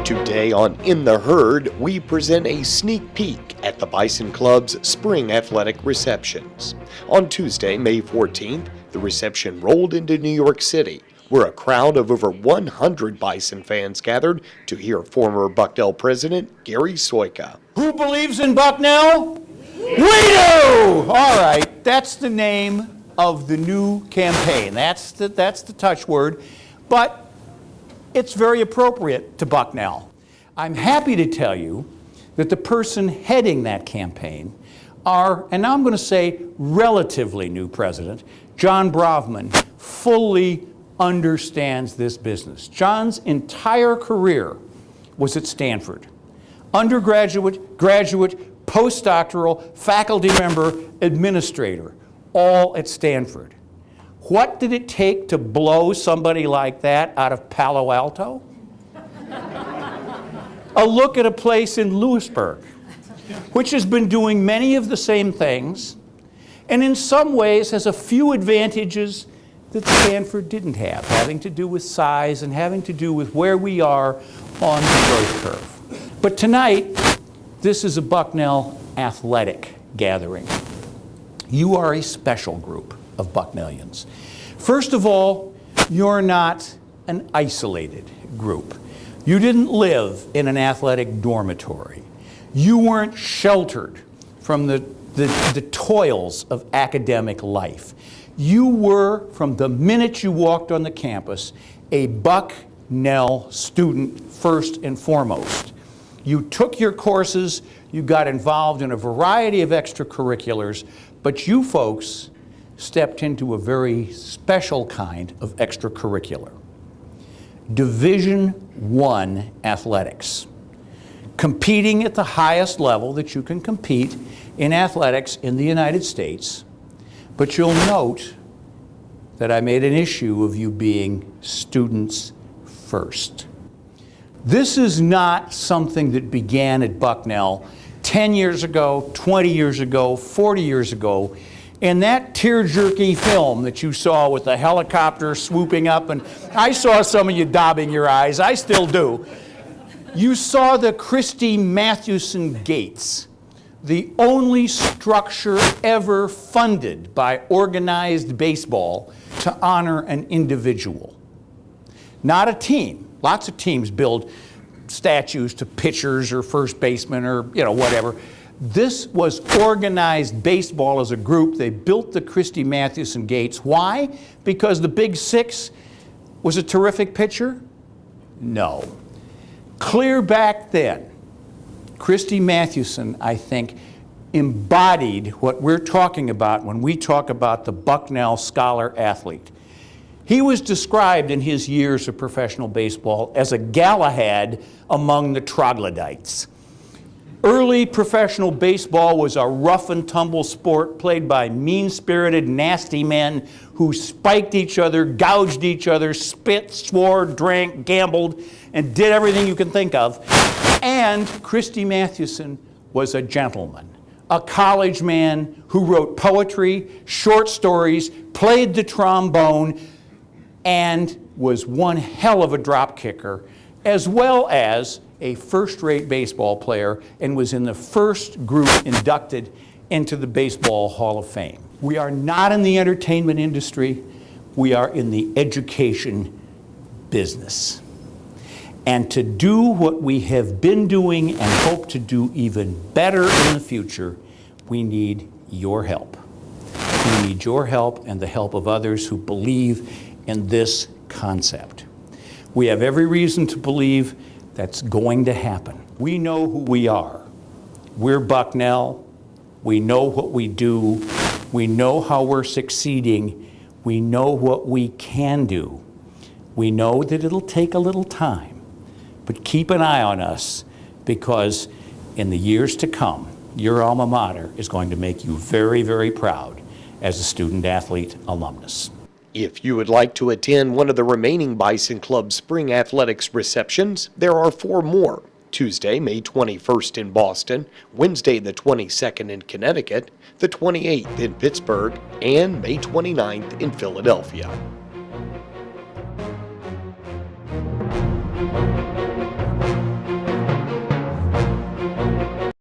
Today on In the Herd, we present a sneak peek at the Bison Club's spring athletic receptions. On Tuesday, May 14th, the reception rolled into New York City, where a crowd of over 100 Bison fans gathered to hear former Bucknell president Gary Sojka. Who believes in Bucknell? We do! All right, that's the name of the new campaign. That's the touchword, but it's very appropriate to Bucknell. I'm happy to tell you that the person heading that campaign, and now I'm going to say relatively new president, John Brovman, fully understands this business. John's entire career was at Stanford. Undergraduate, graduate, postdoctoral, faculty member, administrator, all at Stanford. What did it take to blow somebody like that out of Palo Alto? A look at a place in Lewisburg, which has been doing many of the same things, and in some ways has a few advantages that Stanford didn't have, having to do with size and having to do with where we are on the growth curve. But tonight, this is a Bucknell athletic gathering. You are a special group of Bucknellians. First of all, you're not an isolated group. You didn't live in an athletic dormitory. You weren't sheltered from the toils of academic life. You were, from the minute you walked on the campus, a Bucknell student first and foremost. You took your courses, you got involved in a variety of extracurriculars, but you folks stepped into a very special kind of extracurricular. Division I athletics. Competing at the highest level that you can compete in athletics in the United States. But you'll note that I made an issue of you being students first. This is not something that began at Bucknell 10 years ago, 20 years ago, 40 years ago. And that tear-jerky film that you saw with the helicopter swooping up, and I saw some of you dabbing your eyes, I still do. You saw the Christy Mathewson Gates, the only structure ever funded by organized baseball to honor an individual. Not a team. Lots of teams build statues to pitchers or first basemen or whatever. This was organized baseball as a group. They built the Christy Mathewson Gates. Why? Because the Big Six was a terrific pitcher? No. Clear back then, Christy Mathewson, I think, embodied what we're talking about when we talk about the Bucknell scholar athlete. He was described in his years of professional baseball as a Galahad among the troglodytes. Early professional baseball was a rough and tumble sport played by mean-spirited, nasty men who spiked each other, gouged each other, spit, swore, drank, gambled, and did everything you can think of. And Christy Mathewson was a gentleman, a college man who wrote poetry, short stories, played the trombone, and was one hell of a drop kicker, as well as a first-rate baseball player, and was in the first group inducted into the Baseball Hall of Fame. We are not in the entertainment industry. We are in the education business. And to do what we have been doing and hope to do even better in the future, we need your help. We need your help and the help of others who believe in this concept. We have every reason to believe that's going to happen. We know who we are. We're Bucknell. We know what we do. We know how we're succeeding. We know what we can do. We know that it'll take a little time, but keep an eye on us, because in the years to come, your alma mater is going to make you very, very proud as a student-athlete alumnus. If you would like to attend one of the remaining Bison Club Spring Athletics receptions, there are 4 more. Tuesday, May 21st in Boston, Wednesday the 22nd in Connecticut, the 28th in Pittsburgh, and May 29th in Philadelphia. you.